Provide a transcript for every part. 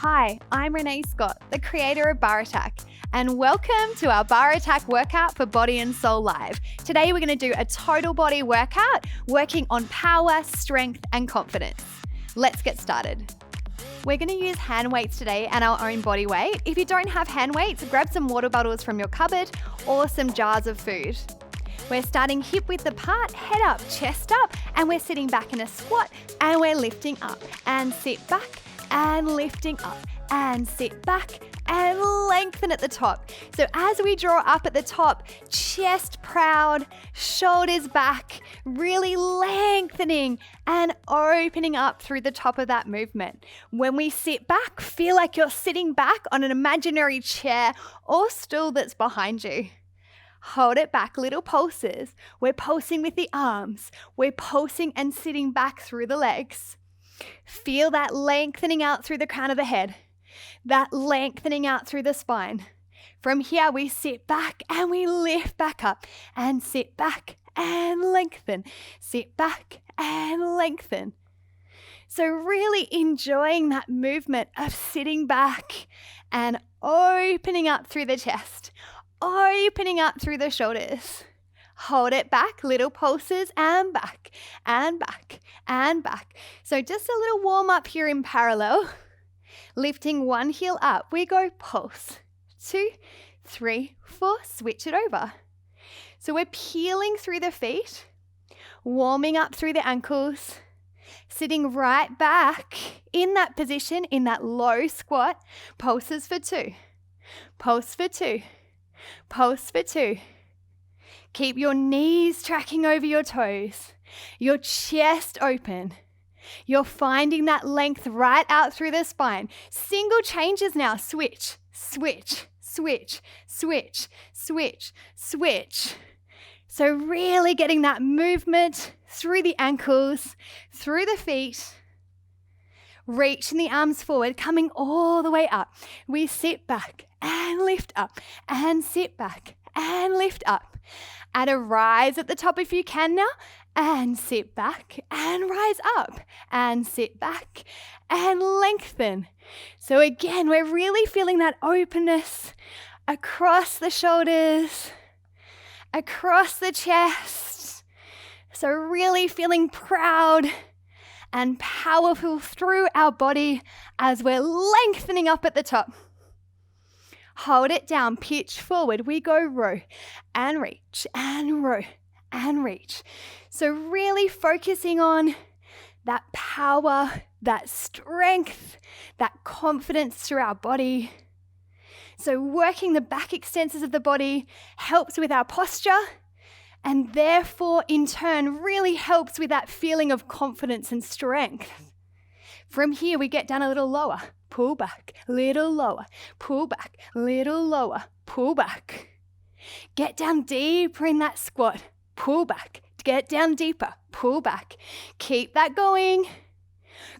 Hi, I'm Renee Scott, the creator of Barre Attack, and welcome to our Barre Attack workout for Body+Soul Live. Today we're going to do a total body workout working on power, strength, and confidence. Let's get started. We're going to use hand weights today and our own body weight. If you don't have hand weights, grab some water bottles from your cupboard or some jars of food. We're starting hip width apart, head up, chest up, and we're sitting back in a squat and we're lifting up and sit back and lifting up and sit back and lengthen at the top. So as we draw up at the top, chest proud, shoulders back, really lengthening and opening up through the top of that movement. When we sit back, feel like you're sitting back on an imaginary chair or stool that's behind you. Hold it back, little pulses. We're pulsing with the arms. We're pulsing and sitting back through the legs. Feel that lengthening out through the crown of the head, that lengthening out through the spine. From here, we sit back and we lift back up and sit back and lengthen, sit back and lengthen. So really enjoying that movement of sitting back and opening up through the chest, opening up through the shoulders. Hold it back, little pulses, and back, and back, and back. So just a little warm up here in parallel. Lifting one heel up, we go pulse, 2, 3, 4, switch it over. So we're peeling through the feet, warming up through the ankles, sitting right back in that position, in that low squat. Pulses for 2, pulse for 2, pulse for 2. Keep your knees tracking over your toes, your chest open. You're finding that length right out through the spine. Single changes now. Switch, switch, switch, switch, switch, switch. So really getting that movement through the ankles, through the feet. Reaching the arms forward, coming all the way up. We sit back and lift up and sit back and lift up. Add a rise at the top if you can now, and sit back and rise up and sit back and lengthen. So again, we're really feeling that openness across the shoulders, across the chest. So really feeling proud and powerful through our body as we're lengthening up at the top. Hold it down, pitch forward. We go row and reach and row and reach. So really focusing on that power, that strength, that confidence through our body. So working the back extensors of the body helps with our posture and therefore in turn really helps with that feeling of confidence and strength. From here, we get down a little lower. Pull back, little lower, pull back, little lower, pull back. Get down deeper in that squat, pull back, get down deeper, pull back. Keep that going.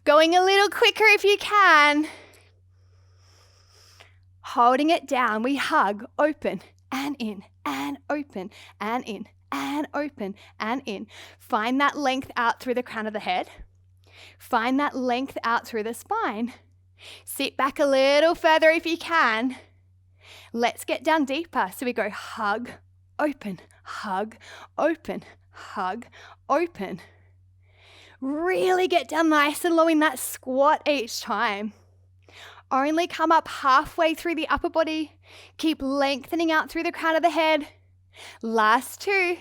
Going a little quicker if you can. Holding it down, we hug, open and in, and open and in, and open and in. Find that length out through the crown of the head. Find that length out through the spine. Sit back a little further if you can. Let's get down deeper. So we go hug, open, hug, open, hug, open. Really get down nice and low in that squat each time. Only come up halfway through the upper body. Keep lengthening out through the crown of the head. Last 2.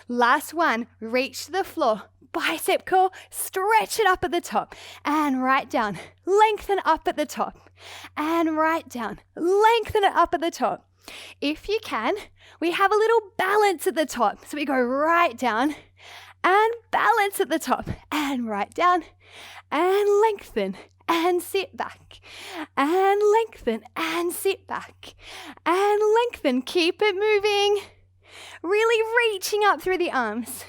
Last 1. Reach to the floor. Bicep curl, stretch it up at the top and right down. Lengthen up at the top and right down. Lengthen it up at the top. If you can, we have a little balance at the top. So we go right down and balance at the top and right down and lengthen and sit back and lengthen and sit back and lengthen. Keep it moving. Really reaching up through the arms.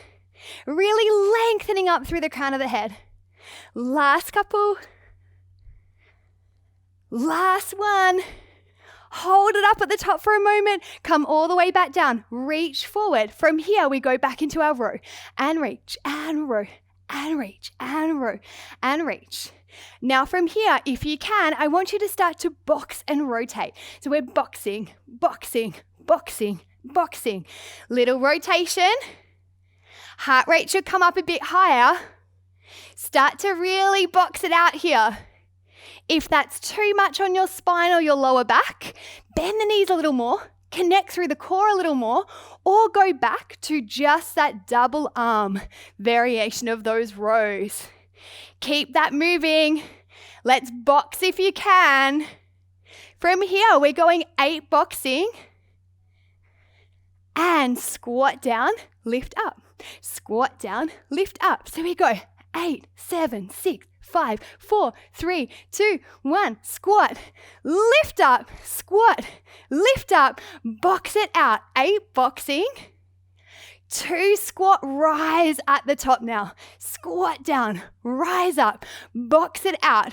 Really lengthening up through the crown of the head. Last couple. Last one. Hold it up at the top for a moment. Come all the way back down. Reach forward. From here, we go back into our row and reach and row and reach, and row, and reach. Now from here, if you can, I want you to start to box and rotate. So we're boxing, boxing, boxing, boxing. Little rotation. Heart rate should come up a bit higher. Start to really box it out here. If that's too much on your spine or your lower back, bend the knees a little more, connect through the core a little more, or go back to just that double arm variation of those rows. Keep that moving. Let's box if you can. From here, we're going 8 boxing and squat down, lift up. Squat down, lift up. So we go 8, 7, 6, 5, 4, 3, 2, 1. Squat, lift up, squat, lift up, box it out. 8 boxing, 2 squat, rise at the top now. Squat down, rise up, box it out.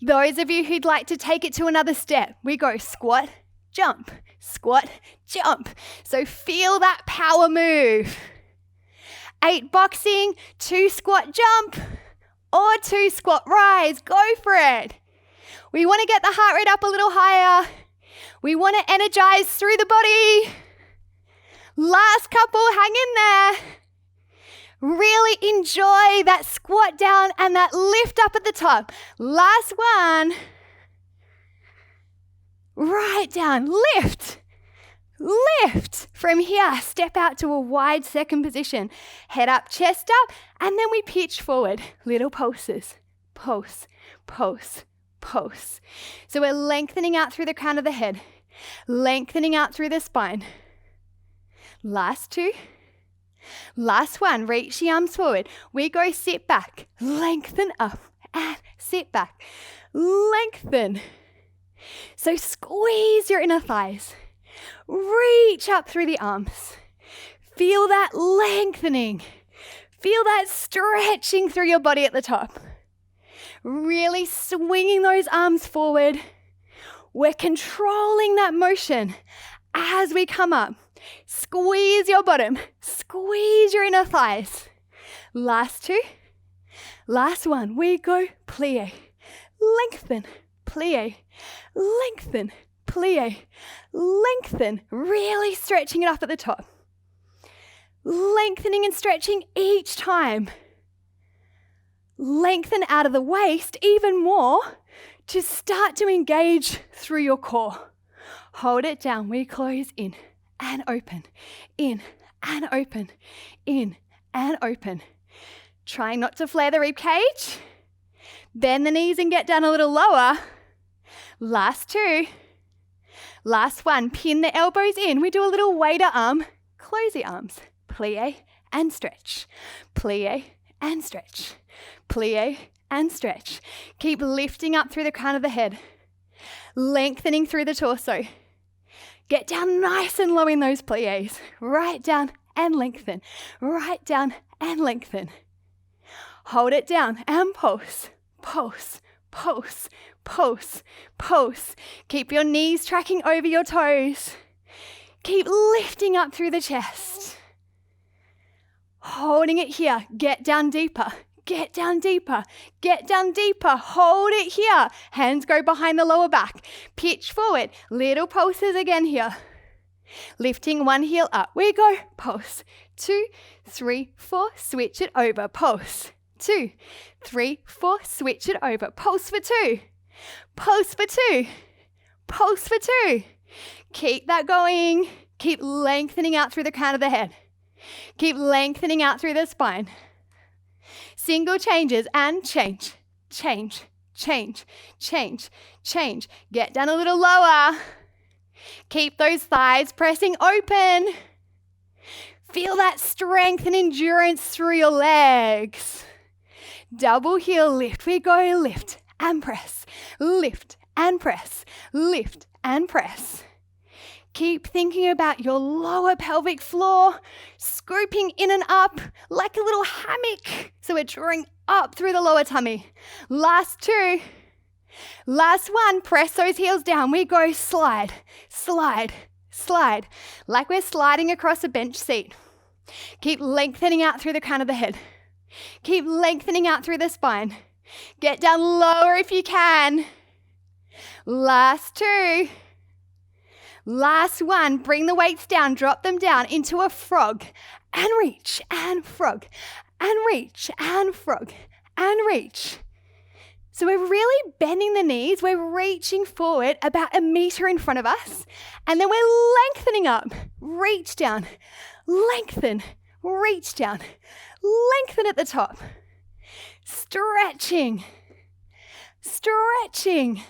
Those of you who'd like to take it to another step, we go squat, jump, squat, jump. So feel that power move. 8 boxing, 2 squat jump, or 2 squat rise. Go for it. We want to get the heart rate up a little higher. We want to energize through the body. Last couple, hang in there. Really enjoy that squat down and that lift up at the top. Last one. Right down, lift, lift. From here, step out to a wide second position. Head up, chest up, and then we pitch forward. Little pulses, pulse, pulse, pulse. So we're lengthening out through the crown of the head, lengthening out through the spine. Last 2. Last one, reach the arms forward. We go sit back, lengthen up, and sit back, lengthen. So squeeze your inner thighs. Reach up through the arms. Feel that lengthening. Feel that stretching through your body at the top. Really swinging those arms forward. We're controlling that motion as we come up. Squeeze your bottom. Squeeze your inner thighs. Last 2. Last one. We go plie. Lengthen. Plie. Lengthen. Plie. Lengthen. Really stretching it up at the top. Lengthening and stretching each time. Lengthen out of the waist even more to start to engage through your core. Hold it down. We close in and open. In and open. In and open. Trying not to flare the rib cage. Bend the knees and get down a little lower. Last 2. Last one. Pin the elbows in. We do a little wader arm. Close the arms. Plie and stretch. Plie and stretch. Plie and stretch. Keep lifting up through the crown of the head. Lengthening through the torso. Get down nice and low in those plies. Right down and lengthen. Right down and lengthen. Hold it down and pulse. Pulse. Pulse. Pulse. Pulse. Keep your knees tracking over your toes. Keep lifting up through the chest. Holding it here. Get down deeper. Get down deeper. Get down deeper. Hold it here. Hands go behind the lower back. Pitch forward. Little pulses again here. Lifting one heel up. We go. Pulse. 2, 3, 4. Switch it over. Pulse. 2, 3, 4. Switch it over. Pulse for 2. Pulse for 2. Pulse for 2. Keep that going. Keep lengthening out through the crown of the head. Keep lengthening out through the spine. Single changes and change, change, change, change, change. Get down a little lower. Keep those thighs pressing open. Feel that strength and endurance through your legs. Double heel lift. We go lift and press, lift and press, lift and press. Keep thinking about your lower pelvic floor, scooping in and up like a little hammock. So we're drawing up through the lower tummy. Last 2. Last one, press those heels down. We go slide, slide, slide, like we're sliding across a bench seat. Keep lengthening out through the crown of the head. Keep lengthening out through the spine. Get down lower if you can. Last 2. Last 1. Bring the weights down, drop them down into a frog and reach and frog and reach and frog and reach. So we're really bending the knees. We're reaching forward about 1 meter in front of us. And then we're lengthening up. Reach down, lengthen, reach down, lengthen at the top. Stretching, stretching.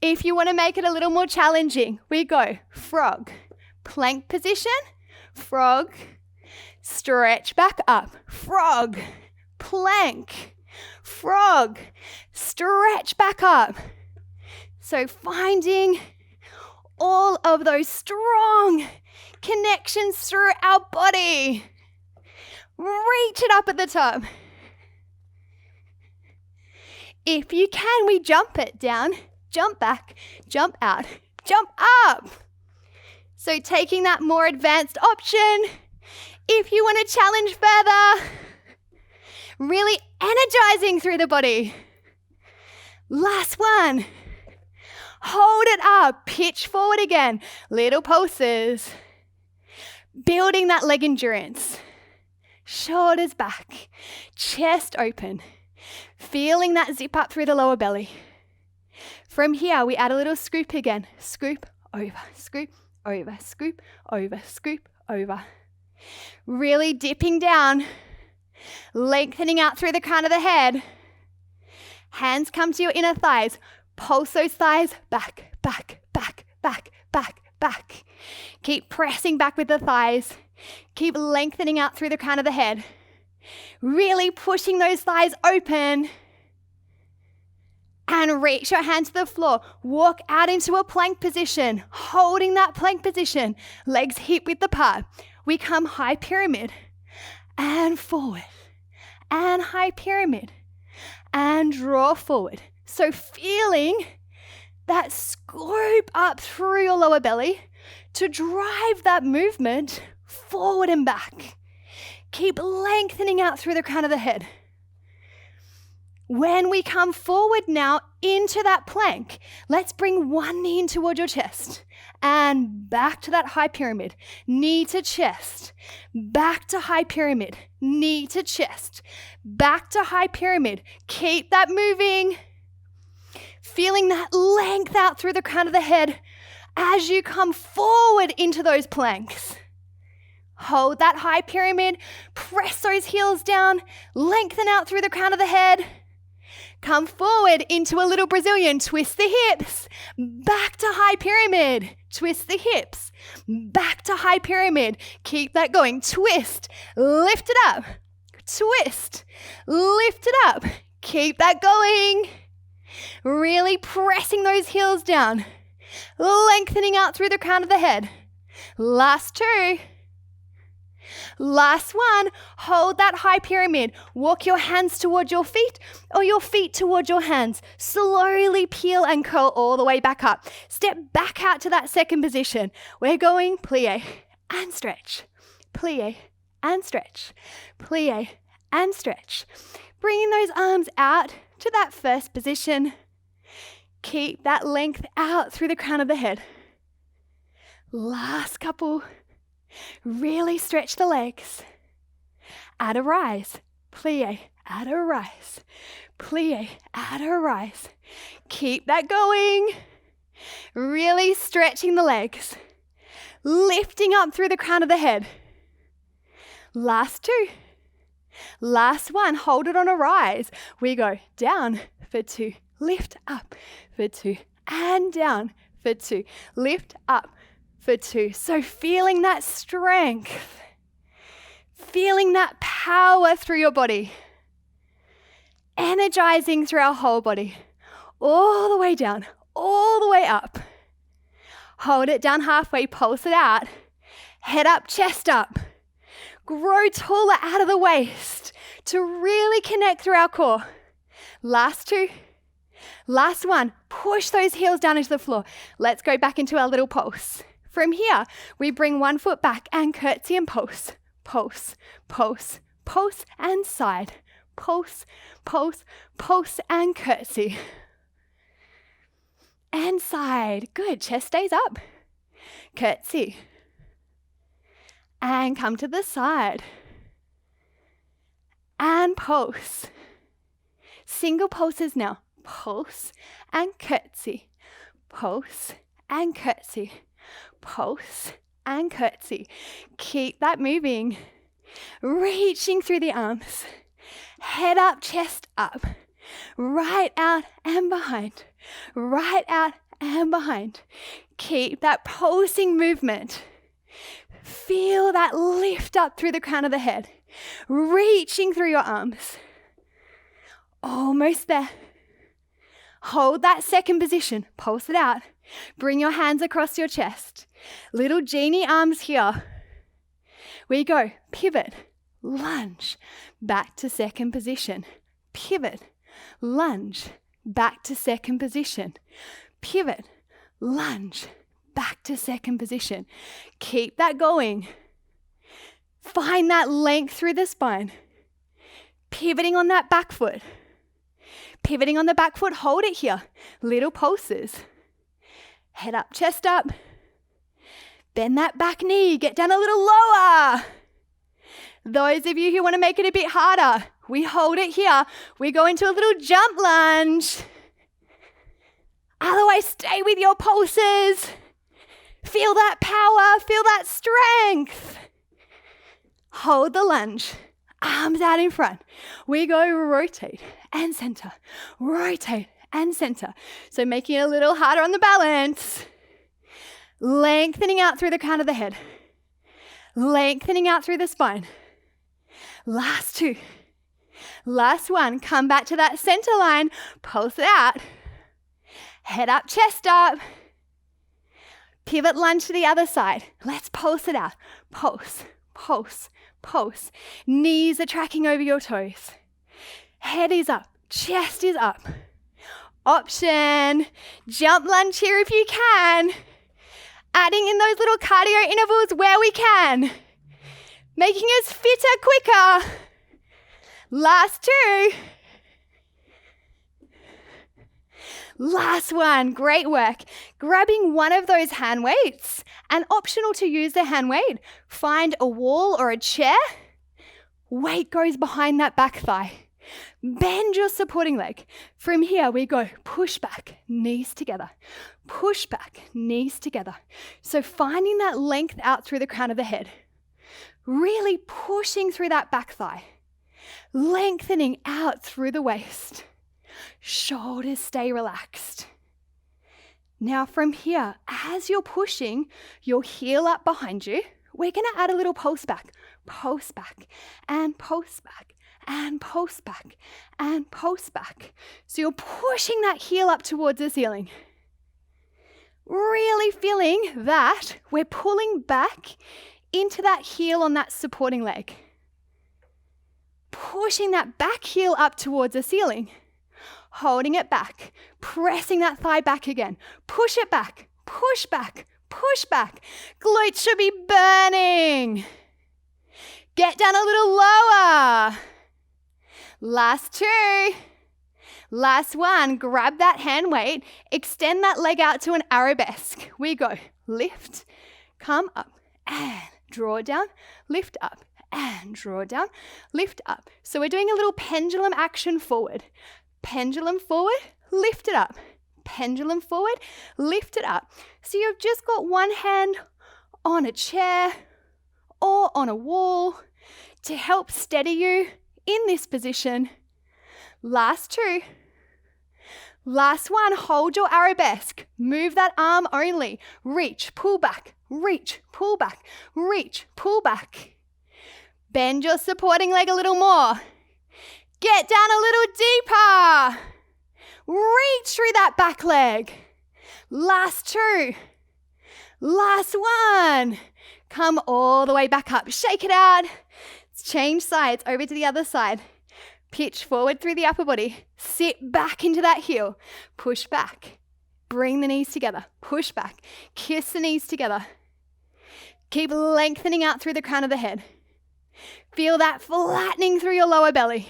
If you want to make it a little more challenging, we go frog, plank position, frog, stretch back up, frog, plank, frog, stretch back up. So finding all of those strong connections through our body. Reach it up at the top. If you can, we jump it down, jump back, jump out, jump up. So taking that more advanced option. If you want to challenge further, really energizing through the body. Last one. Hold it up, pitch forward again. Little pulses. Building that leg endurance. Shoulders back, chest open. Feeling that zip up through the lower belly. From here, we add a little scoop again. Scoop over, scoop over, scoop over, scoop over. Really dipping down, lengthening out through the crown of the head. Hands come to your inner thighs. Pulse those thighs back, back, back, back, back, back. Keep pressing back with the thighs. Keep lengthening out through the crown of the head. Really pushing those thighs open. And reach your hand to the floor. Walk out into a plank position, holding that plank position. Legs hip width apart. We come high pyramid and forward and high pyramid and draw forward. So feeling that scoop up through your lower belly to drive that movement forward and back. Keep lengthening out through the crown of the head. When we come forward now into that plank, let's bring one knee in toward your chest and back to that high pyramid, knee to chest, back to high pyramid, knee to chest, back to high pyramid. Keep that moving. Feeling that length out through the crown of the head as you come forward into those planks. Hold that high pyramid, press those heels down, lengthen out through the crown of the head. Come forward into a little Brazilian, twist the hips, back to high pyramid, twist the hips, back to high pyramid. Keep that going, twist, lift it up, twist, lift it up. Keep that going. Really pressing those heels down, lengthening out through the crown of the head. Last 2. Last one, hold that high pyramid. Walk your hands toward your feet or your feet toward your hands. Slowly peel and curl all the way back up. Step back out to that second position. We're going plie and stretch, plie and stretch, plie and stretch. Bringing those arms out to that first position. Keep that length out through the crown of the head. Last couple. Really stretch the legs. Add a rise. Plie, add a rise. Plie, add a rise. Keep that going. Really stretching the legs. Lifting up through the crown of the head. Last 2. Last one, hold it on a rise. We go down for 2, lift up for 2, and down for 2, lift up for 2. So feeling that strength, feeling that power through your body, energizing through our whole body, all the way down, all the way up. Hold it down halfway, pulse it out, head up, chest up. Grow taller out of the waist to really connect through our core. Last 2. Last one, push those heels down into the floor. Let's go back into our little pulse. From here, we bring one foot back and curtsy and pulse, pulse, pulse, pulse and side, pulse, pulse, pulse and curtsy. And side, good, chest stays up. Curtsy. And come to the side. And pulse. Single pulses now. Pulse and curtsy. Pulse and curtsy. Pulse and curtsy. Keep that moving. Reaching through the arms. Head up, chest up. Right out and behind. Right out and behind. Keep that pulsing movement. Feel that lift up through the crown of the head. Reaching through your arms. Almost there. Hold that second position. Pulse it out. Bring your hands across your chest. Little genie arms here. We go. Pivot. Lunge. Back to second position. Pivot. Lunge. Back to second position. Pivot. Lunge. Back to second position. Keep that going. Find that length through the spine. Pivoting on that back foot. Pivoting on the back foot, hold it here. Little pulses. Head up, chest up. Bend that back knee, get down a little lower. Those of you who want to make it a bit harder, we hold it here. We go into a little jump lunge. Otherwise, stay with your pulses. Feel that power, feel that strength. Hold the lunge. Arms out in front. We go rotate and center. Rotate and center. So making it a little harder on the balance. Lengthening out through the crown of the head. Lengthening out through the spine. Last two. Last one. Come back to that center line. Pulse it out. Head up, chest up. Pivot lunge to the other side. Let's pulse it out. Pulse, pulse, pulse. Knees are tracking over your toes. Head is up. Chest is up. Option. Jump lunge here if you can. Adding in those little cardio intervals where we can. Making us fitter quicker. Last two. Last one, great work. Grabbing one of those hand weights, and optional to use the hand weight, find a wall or a chair. Weight goes behind that back thigh. Bend your supporting leg. From here we go, push back, knees together. Push back, knees together. So finding that length out through the crown of the head. Really pushing through that back thigh. Lengthening out through the waist. Shoulders stay relaxed. Now from here, as you're pushing your heel up behind you, we're going to add a little pulse back, and pulse back, and pulse back, and pulse back. So you're pushing that heel up towards the ceiling. Really feeling that we're pulling back into that heel on that supporting leg. Pushing that back heel up towards the ceiling. Holding it back, pressing that thigh back again. Push it back, push back, push back. Glutes should be burning. Get down a little lower. Last two. Last one, grab that hand weight, extend that leg out to an arabesque. We go, lift, come up, and draw down, lift up, and draw down, lift up. So we're doing a little pendulum action forward. Pendulum forward, lift it up. Pendulum forward, lift it up. So you've just got one hand on a chair or on a wall to help steady you in this position. Last two. Last one, hold your arabesque. Move that arm only. Reach, pull back, reach, pull back, reach, pull back. Bend your supporting leg a little more. Get down a little deeper. Reach through that back leg. Last two. Last one. Come all the way back up. Shake it out. Let's change sides over to the other side. Pitch forward through the upper body. Sit back into that heel. Push back. Bring the knees together. Push back. Kiss the knees together. Keep lengthening out through the crown of the head. Feel that flattening through your lower belly.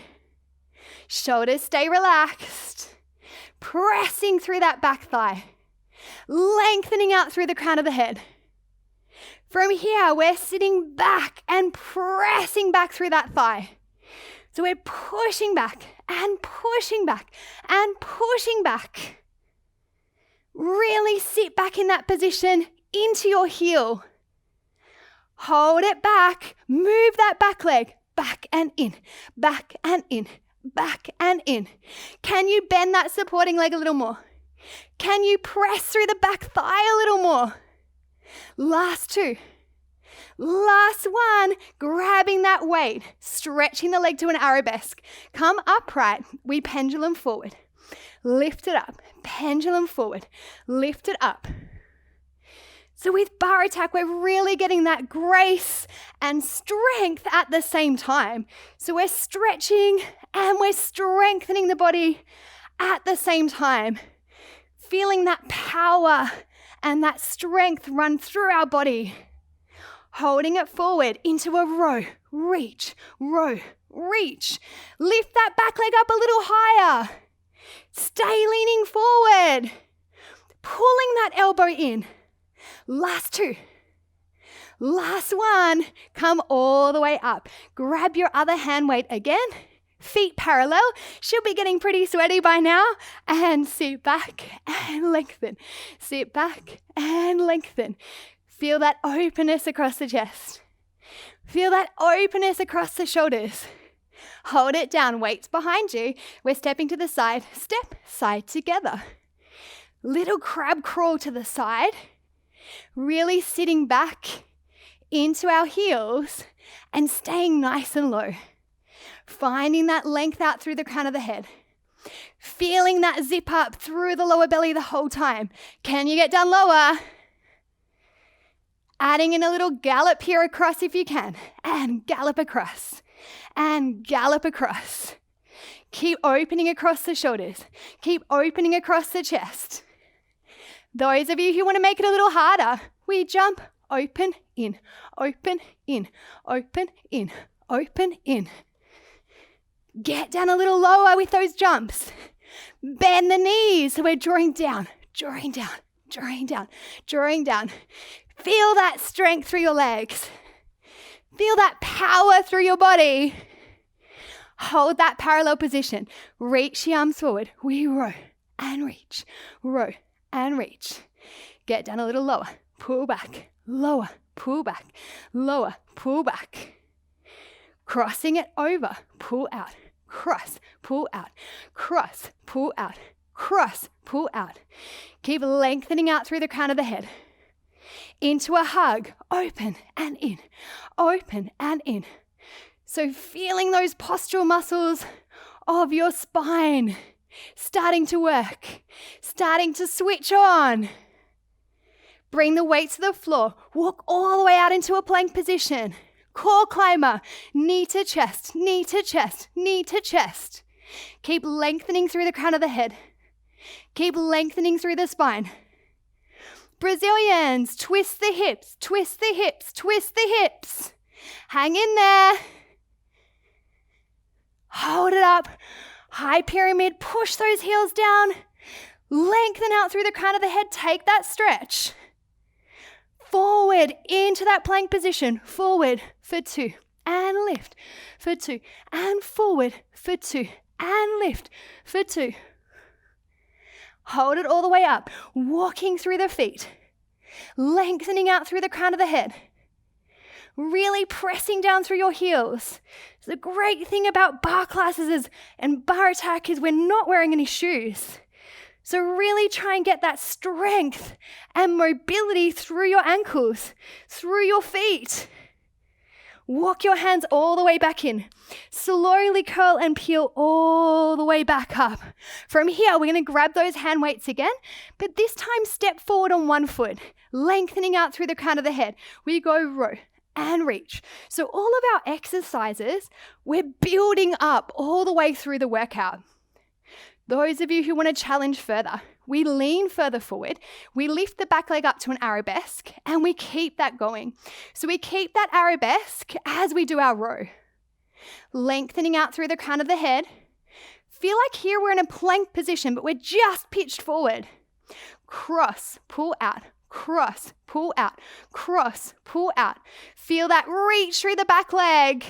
Shoulders stay relaxed. Pressing through that back thigh. Lengthening out through the crown of the head. From here, we're sitting back and pressing back through that thigh. So we're pushing back and pushing back and pushing back. Really sit back in that position into your heel. Hold it back. Move that back leg back and in, back and in, back and in. Can you bend that supporting leg a little more? Can you press through the back thigh a little more? Last two. Last one, grabbing that weight, stretching the leg to an arabesque. Come upright, we pendulum forward. Lift it up, pendulum forward, lift it up. So with Barre Attack, we're really getting that grace and strength at the same time. So we're stretching and we're strengthening the body at the same time. Feeling that power and that strength run through our body. Holding it forward into a row, reach, row, reach. Lift that back leg up a little higher. Stay leaning forward. Pulling that elbow in. Last two. Last one. Come all the way up. Grab your other hand weight again. Feet parallel. Should be getting pretty sweaty by now. And sit back and lengthen. Sit back and lengthen. Feel that openness across the chest. Feel that openness across the shoulders. Hold it down, weights behind you. We're stepping to the side, step, side together. Little crab crawl to the side. Really sitting back into our heels and staying nice and low. Finding that length out through the crown of the head. Feeling that zip up through the lower belly the whole time. Can you get down lower? Adding in a little gallop here across if you can. And gallop across. And gallop across. Keep opening across the shoulders. Keep opening across the chest. Those of you who want to make it a little harder, we jump, open, in, open, in, open, in, open, in. Get down a little lower with those jumps. Bend the knees so we're drawing down, drawing down, drawing down, drawing down. Feel that strength through your legs. Feel that power through your body. Hold that parallel position. Reach the arms forward. We row and reach, row and reach. Get down a little lower. Pull back, lower, pull back, lower, pull back. Crossing it over, pull out, cross, pull out, cross, pull out, cross, pull out. Keep lengthening out through the crown of the head. Into a hug, open and in, open and in. So feeling those postural muscles of your spine starting to work, starting to switch on. Bring the weight to the floor, walk all the way out into a plank position. Core climber, knee to chest, knee to chest, knee to chest. Keep lengthening through the crown of the head. Keep lengthening through the spine. Brazilians, twist the hips, twist the hips, twist the hips. Hang in there. Hold it up. High pyramid, push those heels down. Lengthen out through the crown of the head, take that stretch. Forward into that plank position, forward for two, and lift for two, and forward for two, and lift for two. Hold it all the way up, walking through the feet, lengthening out through the crown of the head, really pressing down through your heels. The great thing about bar classes and Barre Attack is we're not wearing any shoes. So really try and get that strength and mobility through your ankles, through your feet. Walk your hands all the way back in. Slowly curl and peel all the way back up. From here, we're going to grab those hand weights again, but this time step forward on one foot, lengthening out through the crown of the head. We go row and reach. So all of our exercises, we're building up all the way through the workout. Those of you who want to challenge further, we lean further forward, we lift the back leg up to an arabesque, and we keep that going. So we keep that arabesque as we do our row. Lengthening out through the crown of the head. Feel like here we're in a plank position, but we're just pitched forward. Cross, pull out, cross, pull out, cross, pull out. Feel that reach through the back leg.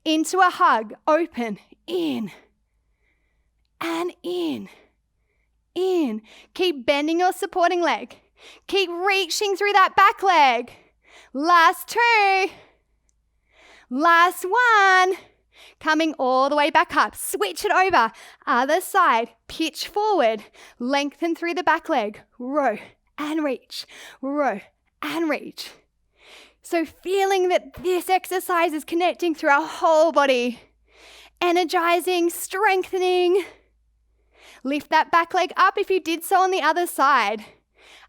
Into a hug, open, in, and in. Keep bending your supporting leg. Keep reaching through that back leg. Last 2. Last 1. Coming all the way back up. Switch it over. Other side. Pitch forward. Lengthen through the back leg. Row and reach. Row and reach. So feeling that this exercise is connecting through our whole body. Energizing, strengthening. Lift that back leg up if you did so on the other side.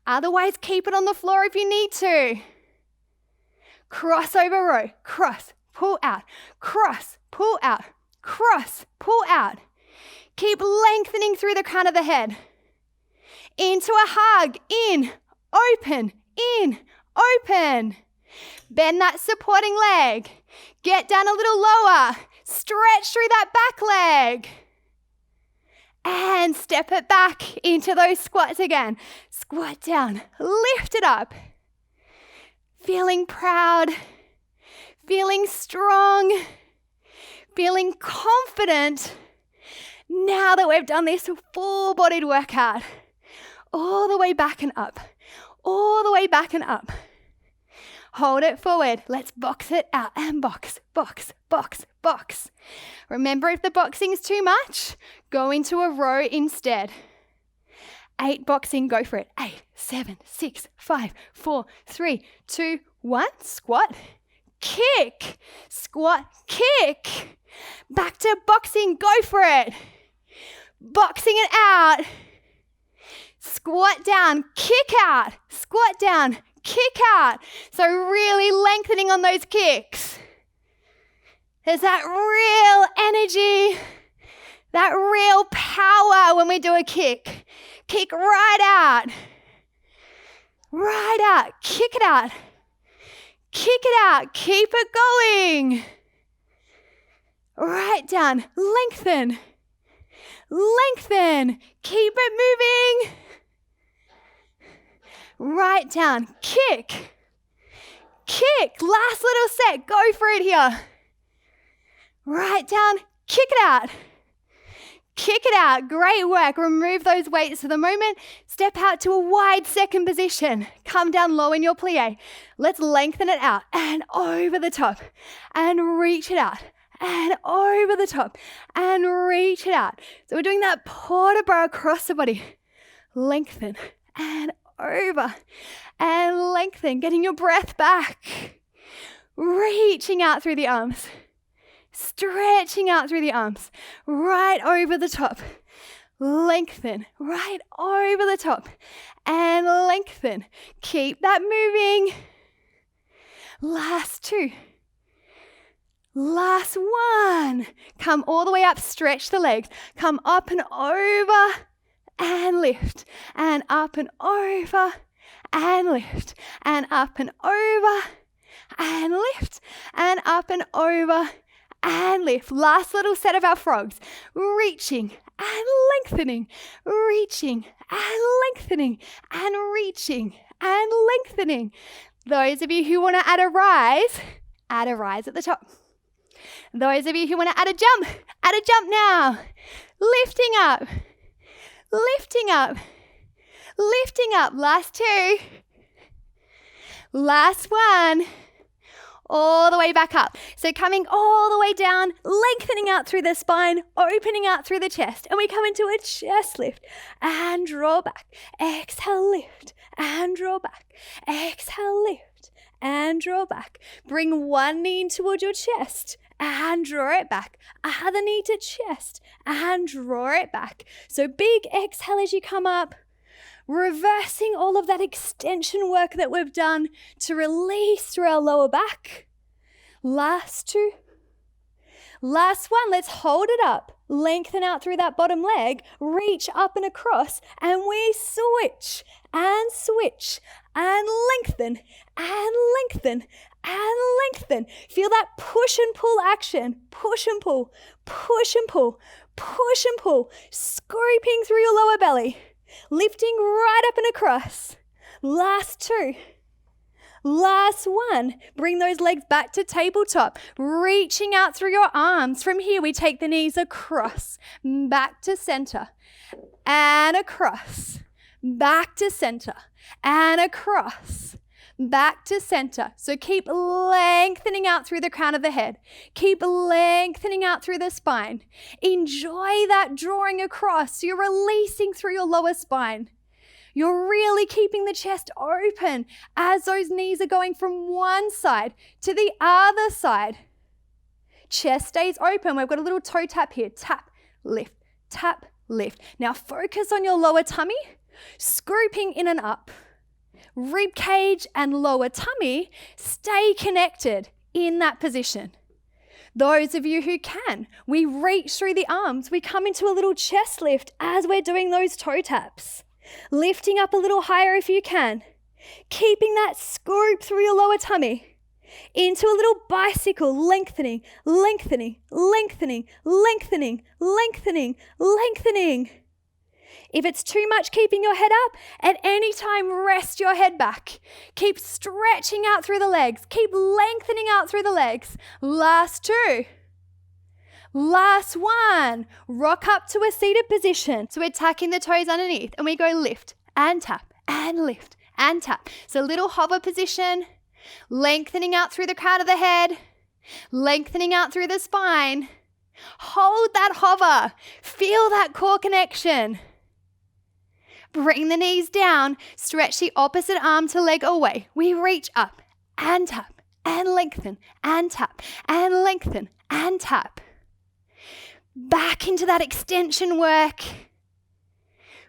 Otherwise, keep it on the floor if you need to. Crossover row. Cross, pull out. Cross, pull out. Cross, pull out. Keep lengthening through the crown of the head. Into a hug. In, open, in, open. Bend that supporting leg. Get down a little lower. Stretch through that back leg. And step it back into those squats again. Squat down, lift it up. Feeling proud, feeling strong, feeling confident. Now that we've done this full-bodied workout, all the way back and up, all the way back and up. Hold it forward. Let's box it out and box, box, box, box. Remember, if the boxing's too much, go into a row instead. 8 boxing, go for it. 8, 7, 6, 5, 4, 3, 2, 1. Squat, kick, squat, kick. Back to boxing, go for it. Boxing it out. Squat down, kick out, squat down, kick out. So really lengthening on those kicks. There's that real energy, that real power when we do a kick. Kick right out. Right out. Kick it out. Kick it out. Keep it going. Right down. Lengthen. Lengthen. Keep it moving. Right down. Kick. Kick. Last little set. Go for it here. Right down. Kick it out. Kick it out. Great work. Remove those weights for the moment. Step out to a wide second position. Come down low in your plie. Let's lengthen it out and over the top and reach it out and over the top and reach it out. So we're doing that portobello across the body. Lengthen and over and lengthen. Getting your breath back. Reaching out through the arms. Stretching out through the arms, right over the top. Lengthen, right over the top. And lengthen. Keep that moving. Last 2. Last 1. Come all the way up, stretch the legs. Come up and over and lift. And up and over and lift. And up and over and lift. And up and over and lift. Last little set of our frogs. Reaching and lengthening. Reaching and lengthening. And reaching and lengthening. Those of you who want to add a rise at the top. Those of you who want to add a jump now. Lifting up. Lifting up. Lifting up. Last 2. Last 1. All the way back up. So coming all the way down, lengthening out through the spine, opening out through the chest. And we come into a chest lift and draw back. Exhale, lift and draw back. Exhale, lift and draw back. Bring one knee in towards your chest and draw it back. Other knee to chest and draw it back. So big exhale as you come up. Reversing all of that extension work that we've done to release through our lower back. Last 2. Last one, let's hold it up. Lengthen out through that bottom leg, reach up and across, and we switch and lengthen and lengthen and lengthen. Feel that push and pull action. Push and pull, push and pull, push and pull, scraping through your lower belly, lifting right up and across. Last two. Last one, bring those legs back to tabletop, reaching out through your arms. From here, we take the knees across, back to center, and across, back to center, and across, back to center. So keep lengthening out through the crown of the head. Keep lengthening out through the spine. Enjoy that drawing across. You're releasing through your lower spine. You're really keeping the chest open as those knees are going from one side to the other side. Chest stays open. We've got a little toe tap here. Tap, lift, tap, lift. Now focus on your lower tummy, scooping in and up. Rib cage and lower tummy stay connected in that position. Those of you who can, we reach through the arms. We come into a little chest lift as we're doing those toe taps. Lifting up a little higher if you can. Keeping that scoop through your lower tummy. Into a little bicycle, lengthening, lengthening, lengthening, lengthening, lengthening, lengthening. If it's too much keeping your head up, at any time rest your head back. Keep stretching out through the legs. Keep lengthening out through the legs. Last two. Last one, rock up to a seated position. So we're tucking the toes underneath and we go lift and tap and lift and tap. So little hover position, lengthening out through the crown of the head, lengthening out through the spine. Hold that hover, feel that core connection. Bring the knees down, stretch the opposite arm to leg away. We reach up and tap and lengthen and tap and lengthen and tap. Back into that extension work,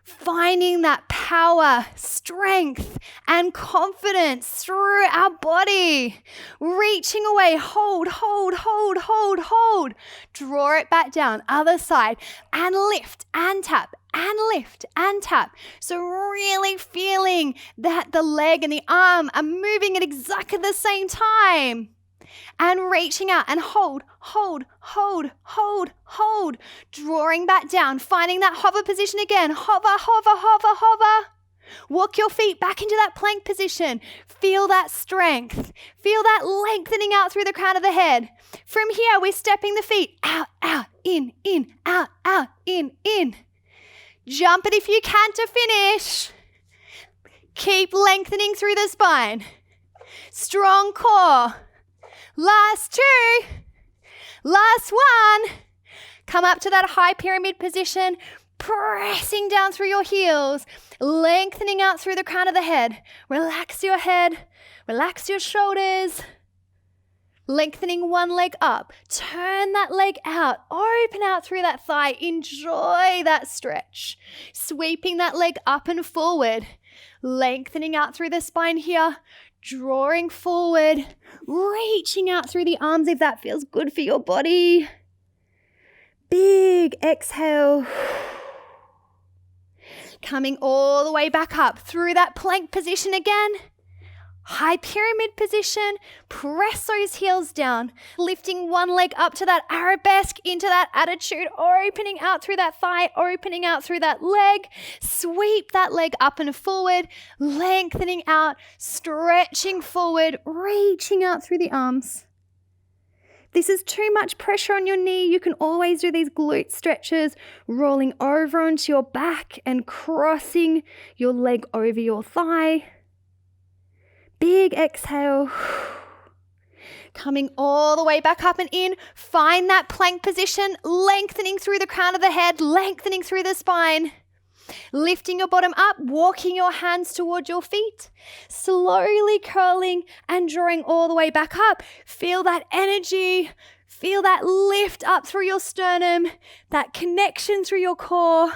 finding that power, strength, and confidence through our body. Reaching away, hold, hold, hold, hold, hold. Draw it back down, other side, and lift and tap, and lift and tap. So really feeling that the leg and the arm are moving at exactly the same time. And reaching out and hold, hold, hold, hold, hold. Drawing back down, finding that hover position again. Hover, hover, hover, hover. Walk your feet back into that plank position. Feel that strength. Feel that lengthening out through the crown of the head. From here, we're stepping the feet out, out, in, out, in. Jump it if you can to finish. Keep lengthening through the spine. Strong core. Last two. Last one. Come up to that high pyramid position, pressing down through your heels, lengthening out through the crown of the head. Relax your head, relax your shoulders. Lengthening one leg up, turn that leg out, open out through that thigh, enjoy that stretch. Sweeping that leg up and forward, lengthening out through the spine here, drawing forward, reaching out through the arms if that feels good for your body. Big exhale. Coming all the way back up through that plank position again. High pyramid position, press those heels down, lifting one leg up to that arabesque, into that attitude, opening out through that thigh, opening out through that leg, sweep that leg up and forward, lengthening out, stretching forward, reaching out through the arms. If this is too much pressure on your knee, you can always do these glute stretches, rolling over onto your back and crossing your leg over your thigh. Big exhale. Coming all the way back up and in. Find that plank position, lengthening through the crown of the head, lengthening through the spine. Lifting your bottom up, walking your hands toward your feet. Slowly curling and drawing all the way back up. Feel that energy. Feel that lift up through your sternum, that connection through your core.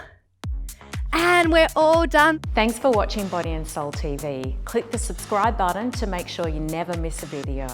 And we're all done. Thanks for watching Body and Soul TV. Click the subscribe button to make sure you never miss a video.